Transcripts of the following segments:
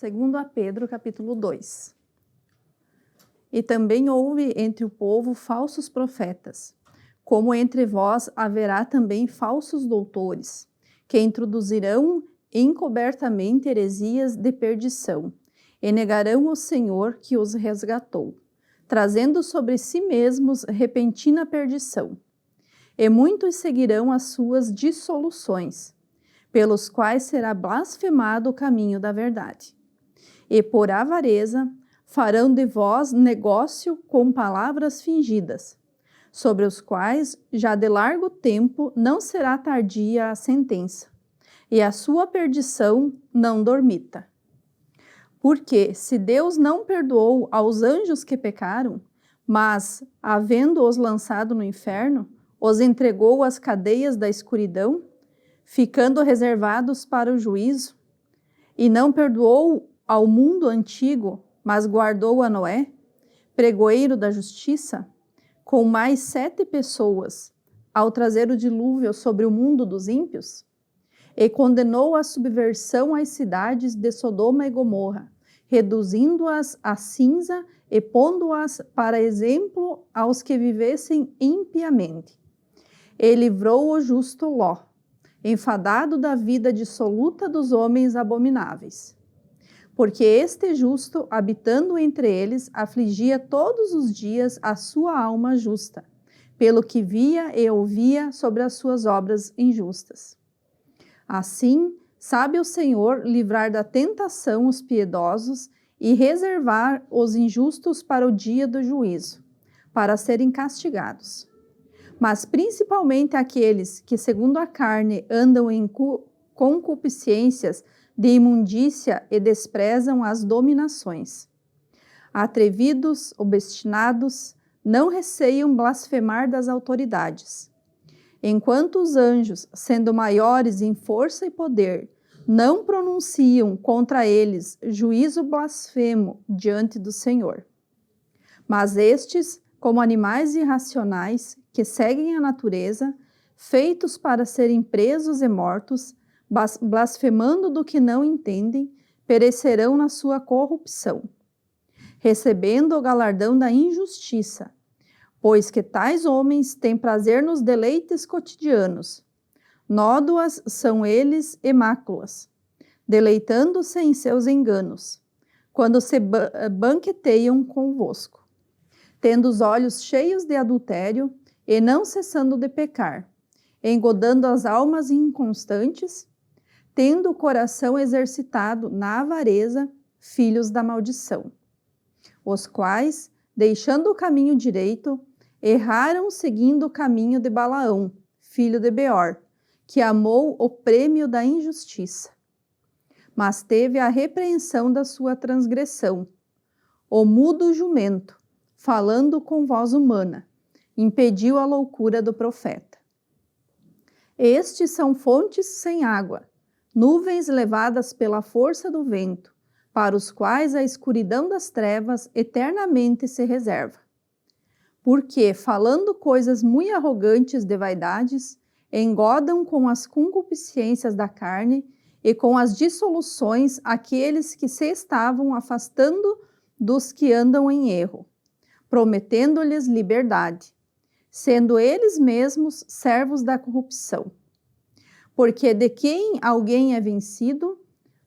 Segundo a Pedro, capítulo 2. E também houve entre o povo falsos profetas, como entre vós haverá também falsos doutores, que introduzirão encobertamente heresias de perdição, e negarão o Senhor que os resgatou, trazendo sobre si mesmos repentina perdição. E muitos seguirão as suas dissoluções, pelos quais será blasfemado o caminho da verdade. E por avareza farão de vós negócio com palavras fingidas, sobre os quais já de largo tempo não será tardia a sentença, e a sua perdição não dormita. Porque se Deus não perdoou aos anjos que pecaram, mas, havendo-os lançado no inferno, os entregou às cadeias da escuridão, ficando reservados para o juízo, e não perdoou ao mundo antigo, mas guardou a Noé, pregoeiro da justiça, com mais 7 pessoas, ao trazer o dilúvio sobre o mundo dos ímpios, e condenou a subversão às cidades de Sodoma e Gomorra, reduzindo-as a cinza e pondo-as para exemplo aos que vivessem impiamente. E livrou o justo Ló, enfadado da vida dissoluta dos homens abomináveis. Porque este justo, habitando entre eles, afligia todos os dias a sua alma justa, pelo que via e ouvia sobre as suas obras injustas. Assim, sabe o Senhor livrar da tentação os piedosos e reservar os injustos para o dia do juízo, para serem castigados. Mas principalmente aqueles que, segundo a carne, andam em concupiscências de imundícia e desprezam as dominações. Atrevidos, obstinados, não receiam blasfemar das autoridades. Enquanto os anjos, sendo maiores em força e poder, não pronunciam contra eles juízo blasfemo diante do Senhor. Mas estes, como animais irracionais, que seguem a natureza, feitos para serem presos e mortos, blasfemando do que não entendem, perecerão na sua corrupção, recebendo o galardão da injustiça, pois que tais homens têm prazer nos deleites cotidianos. Nódoas são eles e máculas, deleitando-se em seus enganos, quando se banqueteiam convosco, tendo os olhos cheios de adultério e não cessando de pecar, engodando as almas inconstantes, tendo o coração exercitado na avareza, filhos da maldição, os quais, deixando o caminho direito, erraram seguindo o caminho de Balaão, filho de Beor, que amou o prêmio da injustiça, mas teve a repreensão da sua transgressão. O mudo jumento, falando com voz humana, impediu a loucura do profeta. Estes são fontes sem água, nuvens levadas pela força do vento, para os quais a escuridão das trevas eternamente se reserva. Porque, falando coisas muito arrogantes de vaidades, engodam com as concupiscências da carne e com as dissoluções aqueles que se estavam afastando dos que andam em erro, prometendo-lhes liberdade, sendo eles mesmos servos da corrupção. Porque de quem alguém é vencido,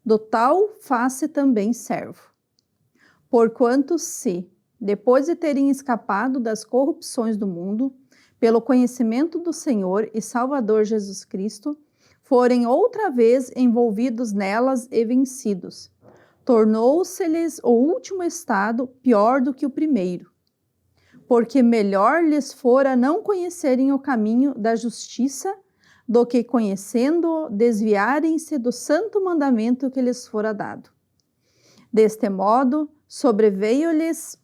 do tal faz-se também servo. Porquanto se, depois de terem escapado das corrupções do mundo, pelo conhecimento do Senhor e Salvador Jesus Cristo, forem outra vez envolvidos nelas e vencidos, tornou-se-lhes o último estado pior do que o primeiro. Porque melhor lhes fora não conhecerem o caminho da justiça, do que conhecendo-o, desviarem-se do santo mandamento que lhes fora dado. Deste modo, sobreveio-lhes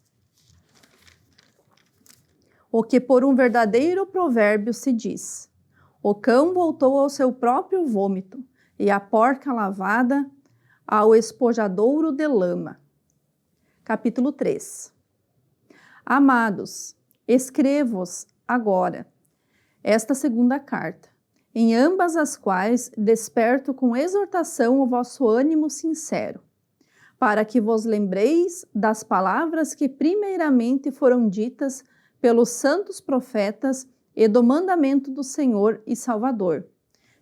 o que por um verdadeiro provérbio se diz: o cão voltou ao seu próprio vômito, e a porca lavada ao espojadouro de lama. Capítulo 3. Amados, escrevo-vos agora esta segunda carta, em ambas as quais desperto com exortação o vosso ânimo sincero, para que vos lembreis das palavras que primeiramente foram ditas pelos santos profetas e do mandamento do Senhor e Salvador,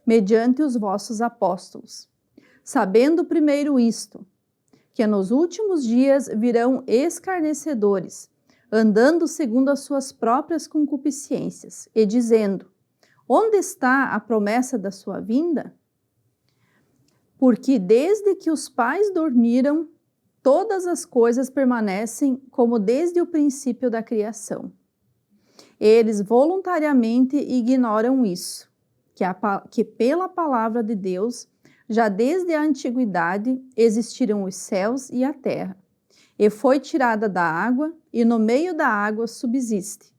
mediante os vossos apóstolos. Sabendo primeiro isto, que nos últimos dias virão escarnecedores, andando segundo as suas próprias concupiscências, e dizendo: onde está a promessa da sua vinda? Porque desde que os pais dormiram, todas as coisas permanecem como desde o princípio da criação. Eles voluntariamente ignoram isso, que pela palavra de Deus, já desde a antiguidade, existiram os céus e a terra, e foi tirada da água, e no meio da água subsiste,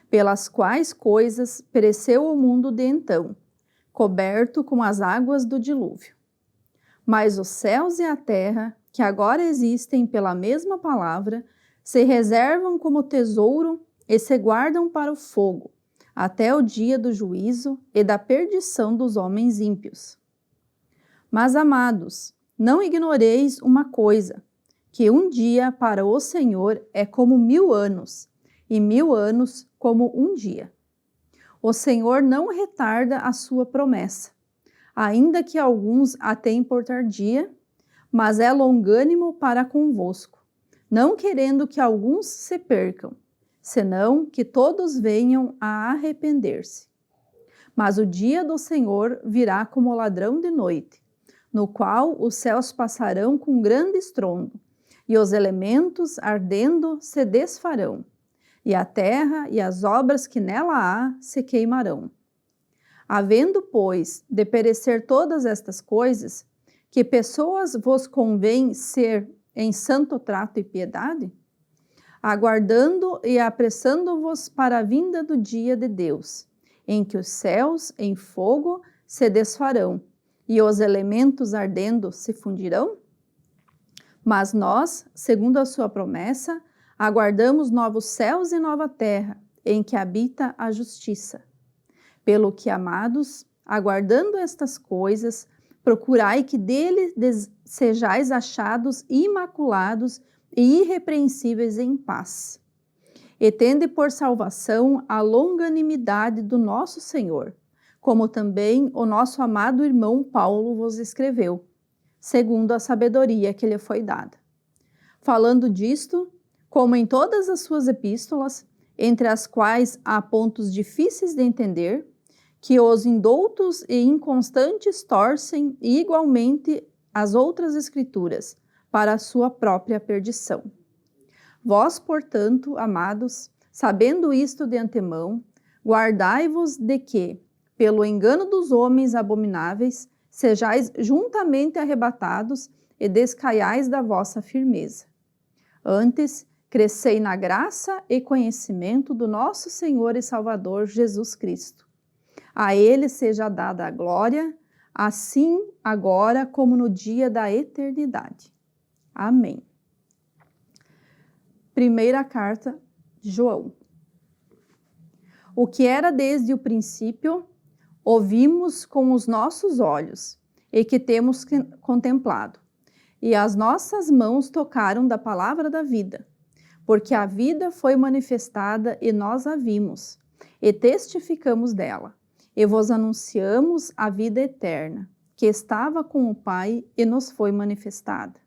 pelas quais coisas pereceu o mundo de então, coberto com as águas do dilúvio. Mas os céus e a terra, que agora existem pela mesma palavra, se reservam como tesouro e se guardam para o fogo, até o dia do juízo e da perdição dos homens ímpios. Mas, amados, não ignoreis uma coisa, que um dia para o Senhor é como 1000 anos, e 1000 anos como um dia. O Senhor não retarda a sua promessa, ainda que alguns a tenham por tardia, mas é longânimo para convosco, não querendo que alguns se percam, senão que todos venham a arrepender-se. Mas o dia do Senhor virá como ladrão de noite, no qual os céus passarão com grande estrondo, e os elementos ardendo se desfarão, e a terra e as obras que nela há se queimarão. Havendo, pois, de perecer todas estas coisas, que pessoas vos convém ser em santo trato e piedade? Aguardando e apressando-vos para a vinda do dia de Deus, em que os céus em fogo se desfarão, e os elementos ardendo se fundirão? Mas nós, segundo a sua promessa, aguardamos novos céus e nova terra, em que habita a justiça. Pelo que, amados, aguardando estas coisas, procurai que dele sejais achados imaculados e irrepreensíveis em paz. E tende por salvação a longanimidade do nosso Senhor, como também o nosso amado irmão Paulo vos escreveu, segundo a sabedoria que lhe foi dada. Falando disto, como em todas as suas epístolas, entre as quais há pontos difíceis de entender, que os indoutos e inconstantes torcem igualmente as outras escrituras, para a sua própria perdição. Vós, portanto, amados, sabendo isto de antemão, guardai-vos de que, pelo engano dos homens abomináveis, sejais juntamente arrebatados e descaiais da vossa firmeza. Antes, crescei na graça e conhecimento do nosso Senhor e Salvador Jesus Cristo. A Ele seja dada a glória, assim agora como no dia da eternidade. Amém. Primeira carta de João. O que era desde o princípio, ouvimos com os nossos olhos e que temos contemplado, e as nossas mãos tocaram da palavra da vida, porque a vida foi manifestada e nós a vimos, e testificamos dela, e vos anunciamos a vida eterna, que estava com o Pai e nos foi manifestada.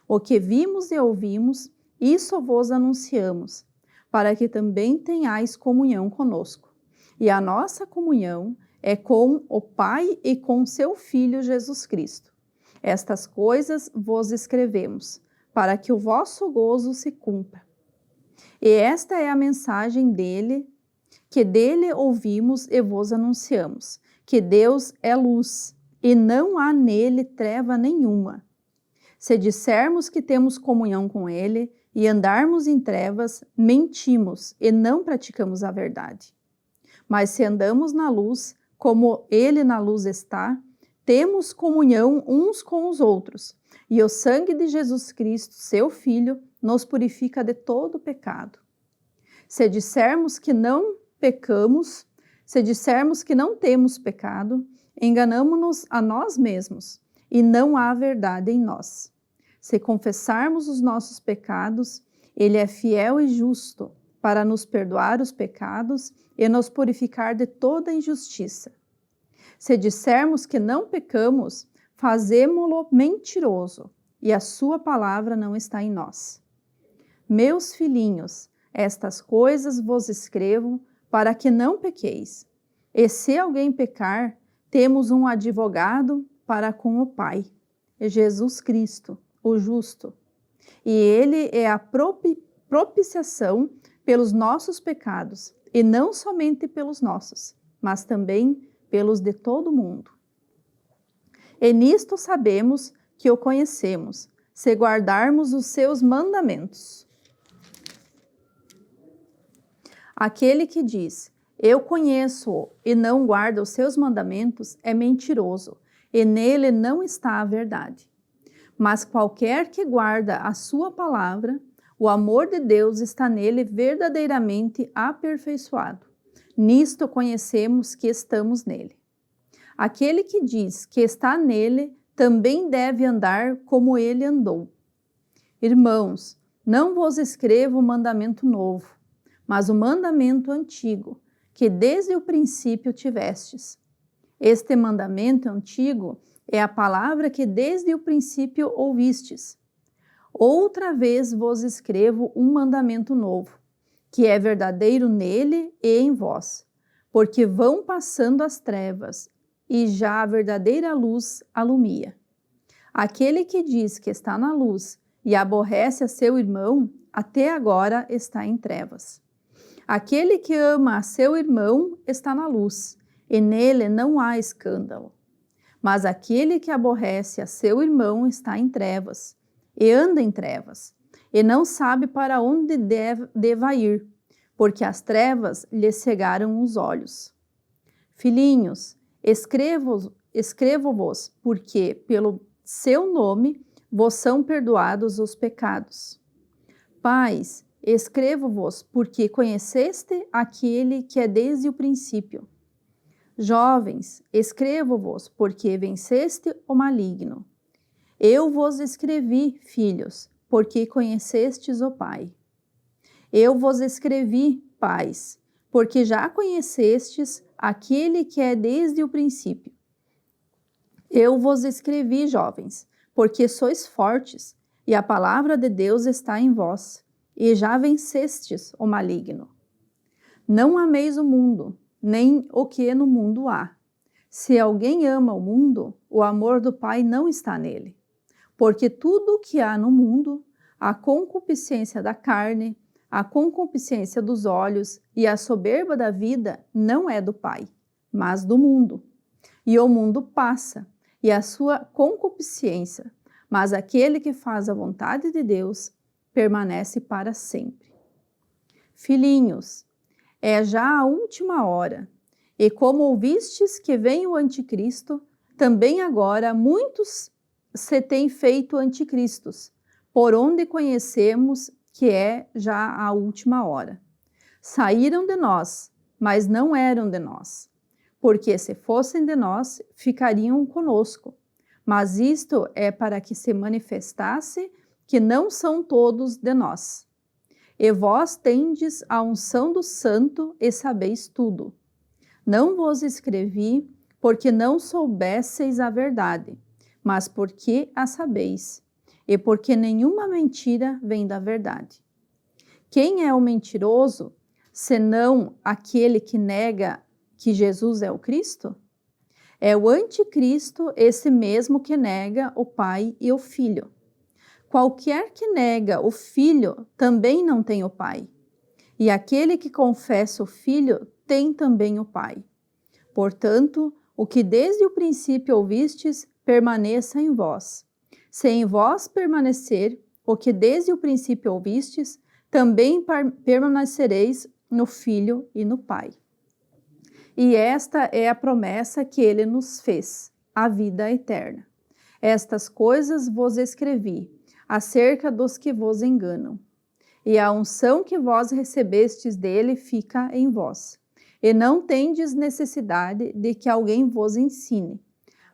O que vimos e ouvimos, isso vos anunciamos, para que também tenhais comunhão conosco. E a nossa comunhão é com o Pai e com seu Filho Jesus Cristo. Estas coisas vos escrevemos, para que o vosso gozo se cumpra. E esta é a mensagem dele, que dele ouvimos e vos anunciamos, que Deus é luz, e não há nele treva nenhuma. Se dissermos que temos comunhão com ele e andarmos em trevas, mentimos e não praticamos a verdade. Mas se andamos na luz, como ele na luz está, temos comunhão uns com os outros, e o sangue de Jesus Cristo, seu Filho, nos purifica de todo pecado. Se dissermos que não pecamos, se dissermos que não temos pecado, enganamo-nos a nós mesmos, e não há verdade em nós. Se confessarmos os nossos pecados, Ele é fiel e justo para nos perdoar os pecados e nos purificar de toda injustiça. Se dissermos que não pecamos, fazemo-lo mentiroso, e a sua palavra não está em nós. Meus filhinhos, estas coisas vos escrevo para que não pequeis. E se alguém pecar, temos um advogado para com o Pai, Jesus Cristo, o justo. E ele é a propiciação pelos nossos pecados, e não somente pelos nossos, mas também pelos de todo mundo. E nisto sabemos que o conhecemos, se guardarmos os seus mandamentos. Aquele que diz, eu conheço-o e não guarda os seus mandamentos, é mentiroso, e nele não está a verdade. Mas qualquer que guarda a sua palavra, o amor de Deus está nele verdadeiramente aperfeiçoado. Nisto conhecemos que estamos nele. Aquele que diz que está nele também deve andar como ele andou. Irmãos, não vos escrevo o mandamento novo, mas o mandamento antigo, que desde o princípio tivestes. Este mandamento antigo é a palavra que desde o princípio ouvistes. Outra vez vos escrevo um mandamento novo, que é verdadeiro nele e em vós, porque vão passando as trevas, e já a verdadeira luz alumia. Aquele que diz que está na luz e aborrece a seu irmão, até agora está em trevas. Aquele que ama a seu irmão está na luz, e nele não há escândalo. Mas aquele que aborrece a seu irmão está em trevas, e anda em trevas, e não sabe para onde deva ir, porque as trevas lhe cegaram os olhos. Filhinhos, escrevo-vos, porque pelo seu nome vos são perdoados os pecados. Pais, escrevo-vos, porque conheceste aquele que é desde o princípio. Jovens, escrevo-vos, porque venceste o maligno. Eu vos escrevi, filhos, porque conhecestes o Pai. Eu vos escrevi, pais, porque já conhecestes aquele que é desde o princípio. Eu vos escrevi, jovens, porque sois fortes, e a palavra de Deus está em vós, e já vencestes o maligno. Não ameis o mundo, nem o que no mundo há. Se alguém ama o mundo, o amor do Pai não está nele. Porque tudo o que há no mundo, a concupiscência da carne, a concupiscência dos olhos e a soberba da vida não é do Pai, mas do mundo. E o mundo passa, e a sua concupiscência, mas aquele que faz a vontade de Deus permanece para sempre. Filhinhos, é já a última hora, e como ouvistes que vem o anticristo, também agora muitos se têm feito anticristos, por onde conhecemos que é já a última hora. Saíram de nós, mas não eram de nós, porque se fossem de nós, ficariam conosco. Mas isto é para que se manifestasse que não são todos de nós. E vós tendes a unção do Santo e sabeis tudo. Não vos escrevi porque não soubesseis a verdade, mas porque a sabeis, e porque nenhuma mentira vem da verdade. Quem é o mentiroso, senão aquele que nega que Jesus é o Cristo? É o anticristo, esse mesmo que nega o Pai e o Filho. Qualquer que nega o Filho também não tem o Pai. E aquele que confessa o Filho tem também o Pai. Portanto, o que desde o princípio ouvistes, permaneça em vós. Se em vós permanecer o que desde o princípio ouvistes, também permanecereis no Filho e no Pai. E esta é a promessa que ele nos fez, a vida eterna. Estas coisas vos escrevi, acerca dos que vos enganam. E a unção que vós recebestes dele fica em vós. E não tendes necessidade de que alguém vos ensine.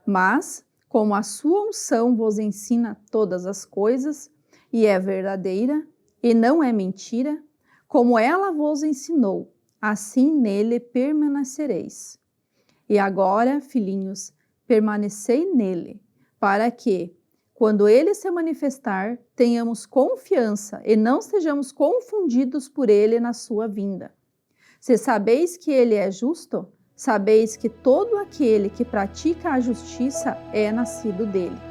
Mas, como a sua unção vos ensina todas as coisas, e é verdadeira, e não é mentira, como ela vos ensinou, assim nele permanecereis. E agora, filhinhos, permanecei nele, para que, quando ele se manifestar, tenhamos confiança e não sejamos confundidos por ele na sua vinda. Se sabeis que ele é justo, sabeis que todo aquele que pratica a justiça é nascido dele.